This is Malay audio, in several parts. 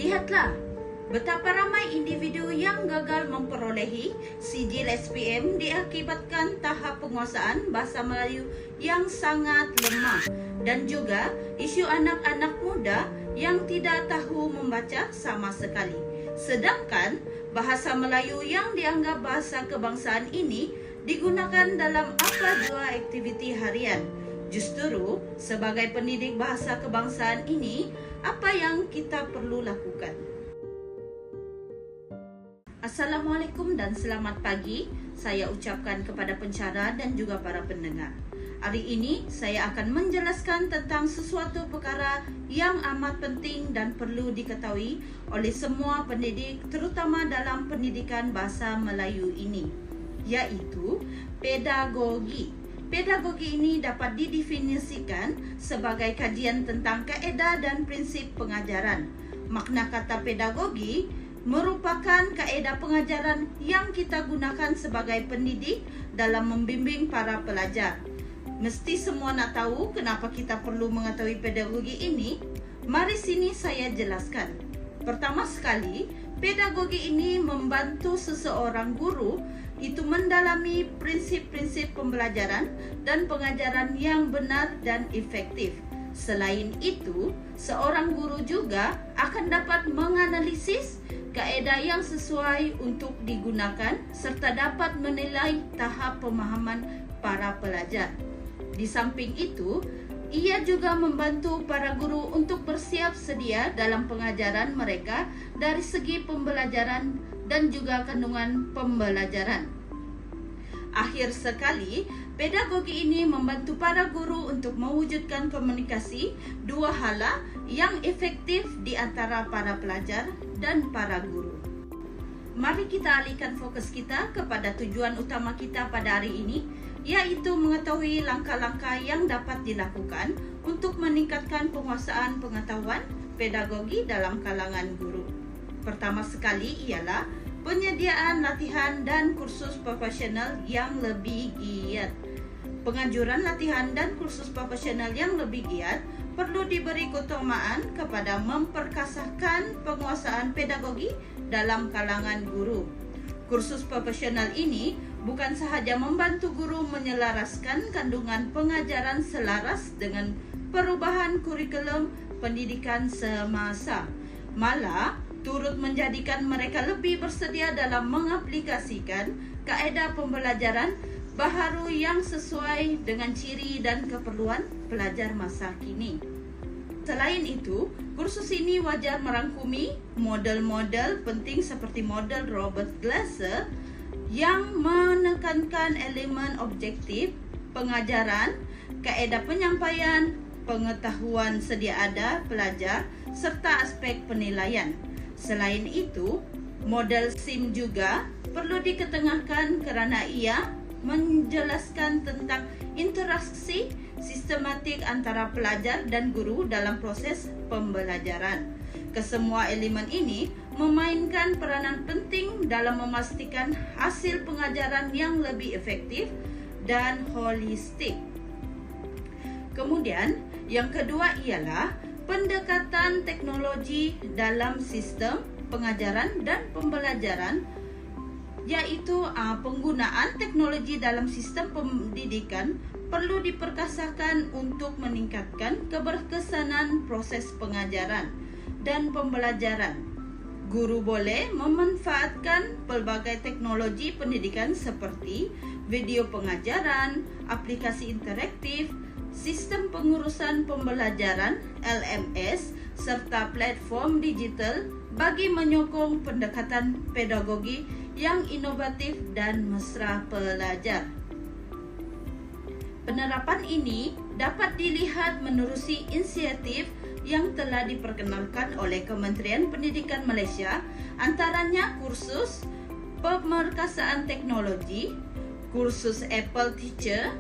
Lihatlah betapa ramai individu yang gagal memperolehi sijil SPM diakibatkan tahap penguasaan bahasa Melayu yang sangat lemah, dan juga isu anak-anak muda yang tidak tahu membaca sama sekali. Sedangkan bahasa Melayu yang dianggap bahasa kebangsaan ini digunakan dalam apa jua aktiviti harian. Justru sebagai pendidik bahasa kebangsaan ini, apa yang kita perlu lakukan? Assalamualaikum dan selamat pagi. Saya ucapkan kepada pencara dan juga para pendengar. Hari ini saya akan menjelaskan tentang sesuatu perkara yang amat penting dan perlu diketahui oleh semua pendidik, terutama dalam pendidikan bahasa Melayu ini, yaitu pedagogi. Pedagogi ini dapat didefinisikan sebagai kajian tentang kaedah dan prinsip pengajaran. Makna kata pedagogi merupakan kaedah pengajaran yang kita gunakan sebagai pendidik dalam membimbing para pelajar. Mesti semua nak tahu kenapa kita perlu mengetahui pedagogi ini? Mari sini saya jelaskan. Pertama sekali, pedagogi ini membantu seseorang guru itu mendalami prinsip-prinsip pembelajaran dan pengajaran yang benar dan efektif. Selain itu, seorang guru juga akan dapat menganalisis kaedah yang sesuai untuk digunakan serta dapat menilai tahap pemahaman para pelajar. Di samping itu, ia juga membantu para guru untuk bersiap sedia dalam pengajaran mereka dari segi pembelajaran dan juga kandungan pembelajaran. Akhir sekali, pedagogi ini membantu para guru untuk mewujudkan komunikasi dua hala yang efektif di antara para pelajar dan para guru. Mari kita alihkan fokus kita kepada tujuan utama kita pada hari ini, yaitu mengetahui langkah-langkah yang dapat dilakukan untuk meningkatkan penguasaan pengetahuan pedagogi dalam kalangan guru. Pertama sekali ialah penyediaan latihan dan kursus profesional yang lebih giat. Penganjuran latihan dan kursus profesional yang lebih giat perlu diberi keutamaan kepada memperkasahkan penguasaan pedagogi dalam kalangan guru. Kursus profesional ini bukan sahaja membantu guru menyelaraskan kandungan pengajaran selaras dengan perubahan kurikulum pendidikan semasa, malah turut menjadikan mereka lebih bersedia dalam mengaplikasikan kaedah pembelajaran baharu yang sesuai dengan ciri dan keperluan pelajar masa kini. Selain itu, kursus ini wajar merangkumi model-model penting seperti model Robert Glasser yang menekankan elemen objektif pengajaran, kaedah penyampaian, pengetahuan sedia ada pelajar, serta aspek penilaian. Selain itu, model SIM juga perlu diketengahkan kerana ia menjelaskan tentang interaksi sistematik antara pelajar dan guru dalam proses pembelajaran. Kesemua elemen ini memainkan peranan penting dalam memastikan hasil pengajaran yang lebih efektif dan holistik. Kemudian, yang kedua ialah pendekatan teknologi dalam sistem pengajaran dan pembelajaran, yaitu penggunaan teknologi dalam sistem pendidikan perlu diperkasakan untuk meningkatkan keberkesanan proses pengajaran dan pembelajaran. Guru boleh memanfaatkan pelbagai teknologi pendidikan seperti video pengajaran, aplikasi interaktif, sistem pengurusan pembelajaran LMS, serta platform digital bagi menyokong pendekatan pedagogi yang inovatif dan mesra pelajar. Penerapan ini dapat dilihat menerusi inisiatif yang telah diperkenalkan oleh Kementerian Pendidikan Malaysia, antaranya kursus pemerkasaan teknologi, kursus Apple Teacher,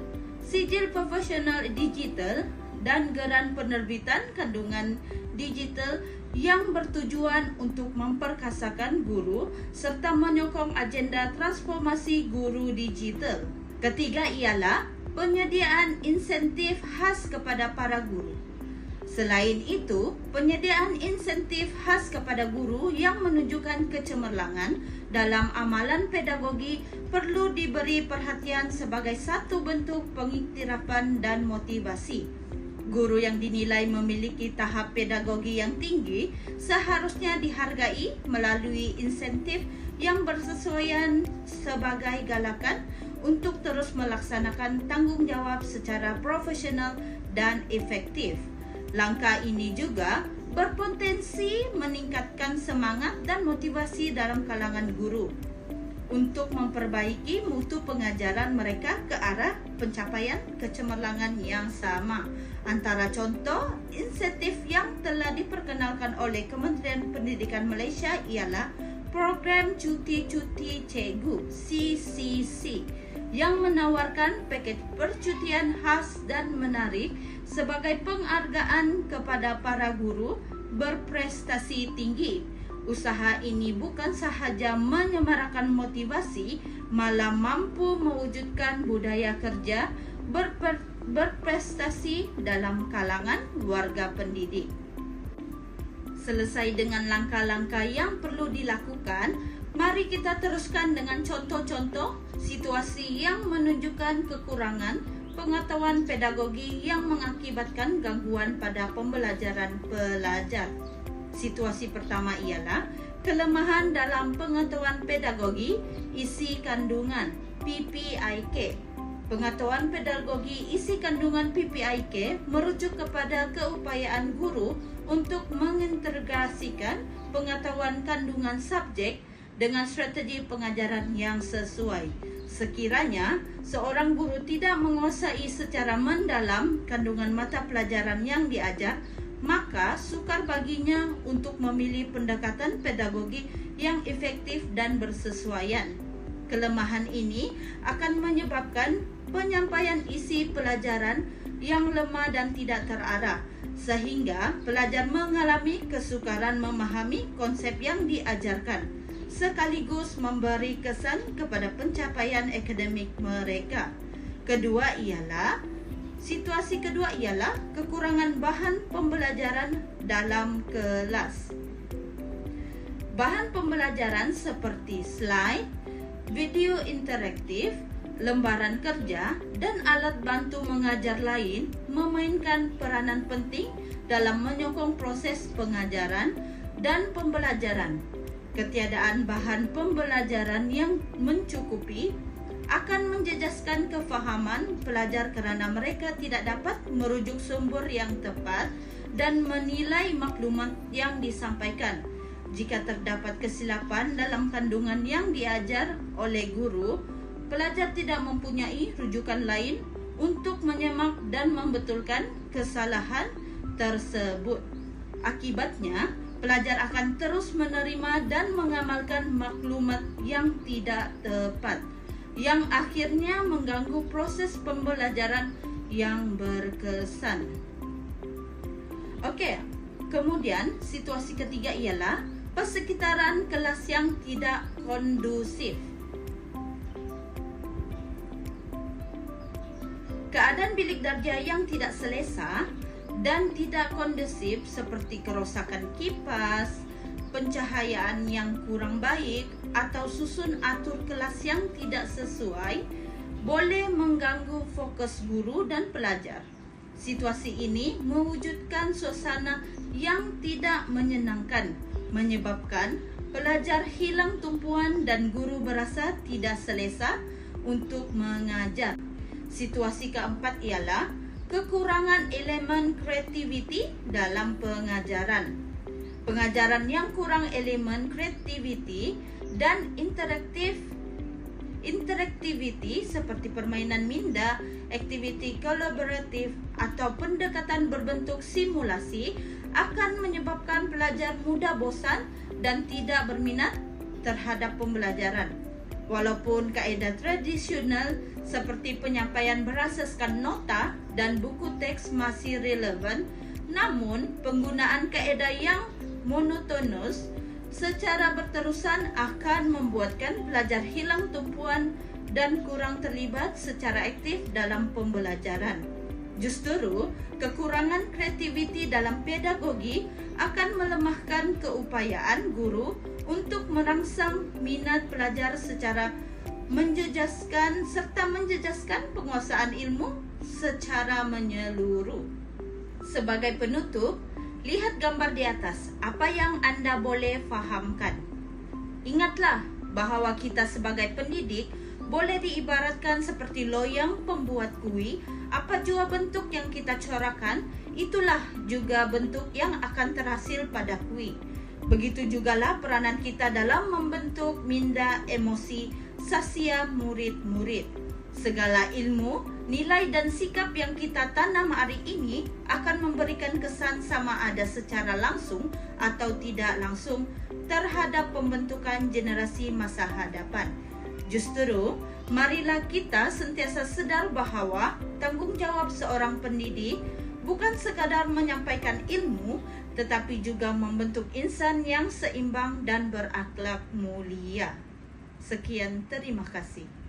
sijil profesional digital, dan geran penerbitan kandungan digital yang bertujuan untuk memperkasakan guru serta menyokong agenda transformasi guru digital. Ketiga ialah penyediaan insentif khas kepada para guru. Selain itu, penyediaan insentif khas kepada guru yang menunjukkan kecemerlangan dalam amalan pedagogi perlu diberi perhatian sebagai satu bentuk pengiktirafan dan motivasi. Guru yang dinilai memiliki tahap pedagogi yang tinggi seharusnya dihargai melalui insentif yang bersesuaian sebagai galakan untuk terus melaksanakan tanggung jawab secara profesional dan efektif. Langkah ini juga berpotensi meningkatkan semangat dan motivasi dalam kalangan guru untuk memperbaiki mutu pengajaran mereka ke arah pencapaian kecemerlangan yang sama. Antara contoh insentif yang telah diperkenalkan oleh Kementerian Pendidikan Malaysia ialah Program Cuti-Cuti Cikgu (CCC) yang menawarkan paket percutian khas dan menarik sebagai penghargaan kepada para guru berprestasi tinggi. Usaha ini bukan sahaja menyemarakkan motivasi, malah mampu mewujudkan budaya kerja berprestasi dalam kalangan warga pendidik. Selesai dengan langkah-langkah yang perlu dilakukan, mari kita teruskan dengan contoh-contoh situasi yang menunjukkan kekurangan pengetahuan pedagogi yang mengakibatkan gangguan pada pembelajaran pelajar. Situasi pertama ialah kelemahan dalam pengetahuan pedagogi isi kandungan (PPIK). Pengetahuan pedagogi isi kandungan (PPIK) merujuk kepada keupayaan guru untuk mengintegrasikan pengetahuan kandungan subjek dengan strategi pengajaran yang sesuai. Sekiranya seorang guru tidak menguasai secara mendalam kandungan mata pelajaran yang diajar, maka sukar baginya untuk memilih pendekatan pedagogi yang efektif dan bersesuaian. Kelemahan ini akan menyebabkan penyampaian isi pelajaran yang lemah dan tidak terarah, sehingga pelajar mengalami kesukaran memahami konsep yang diajarkan, sekaligus memberi kesan kepada pencapaian akademik mereka. Situasi kedua ialah kekurangan bahan pembelajaran dalam kelas. Bahan pembelajaran seperti slide, video interaktif, lembaran kerja, dan alat bantu mengajar lain memainkan peranan penting dalam menyokong proses pengajaran dan pembelajaran. Ketiadaan bahan pembelajaran yang mencukupi akan menjejaskan kefahaman pelajar kerana mereka tidak dapat merujuk sumber yang tepat dan menilai maklumat yang disampaikan. Jika terdapat kesilapan dalam kandungan yang diajar oleh guru, pelajar tidak mempunyai rujukan lain untuk menyemak dan membetulkan kesalahan tersebut. Akibatnya, pelajar akan terus menerima dan mengamalkan maklumat yang tidak tepat, yang akhirnya mengganggu proses pembelajaran yang berkesan. Kemudian situasi ketiga ialah persekitaran kelas yang tidak kondusif. Keadaan bilik darjah yang tidak selesa dan tidak kondusif seperti kerosakan kipas, pencahayaan yang kurang baik, atau susun atur kelas yang tidak sesuai boleh mengganggu fokus guru dan pelajar. Situasi ini mewujudkan suasana yang tidak menyenangkan, menyebabkan pelajar hilang tumpuan dan guru berasa tidak selesa untuk mengajar. Situasi keempat ialah kekurangan elemen kreativiti dalam pengajaran. Pengajaran yang kurang elemen kreativiti dan interaktiviti seperti permainan minda, aktiviti kolaboratif, atau pendekatan berbentuk simulasi akan menyebabkan pelajar mudah bosan dan tidak berminat terhadap pembelajaran. Walaupun kaedah tradisional seperti penyampaian berasaskan nota dan buku teks masih relevan, namun penggunaan kaedah yang monotonus secara berterusan akan membuatkan pelajar hilang tumpuan dan kurang terlibat secara aktif dalam pembelajaran. Justru, kekurangan kreativiti dalam pedagogi akan melemahkan keupayaan guru untuk merangsang minat pelajar secara menjejaskan penguasaan ilmu secara menyeluruh. Sebagai penutup, lihat gambar di atas, apa yang Anda boleh fahamkan. Ingatlah bahwa kita sebagai pendidik boleh diibaratkan seperti loyang pembuat kuih. Apa jua bentuk yang kita corakan, itulah juga bentuk yang akan terhasil pada kuih. Begitu jugalah peranan kita dalam membentuk minda emosi sasiya murid-murid. Segala ilmu, nilai dan sikap yang kita tanam hari ini akan memberikan kesan sama ada secara langsung atau tidak langsung terhadap pembentukan generasi masa hadapan. Justru, marilah kita sentiasa sadar bahwa tanggung jawab seorang pendidik bukan sekadar menyampaikan ilmu, tetapi juga membentuk insan yang seimbang dan berakhlak mulia. Sekian, terima kasih.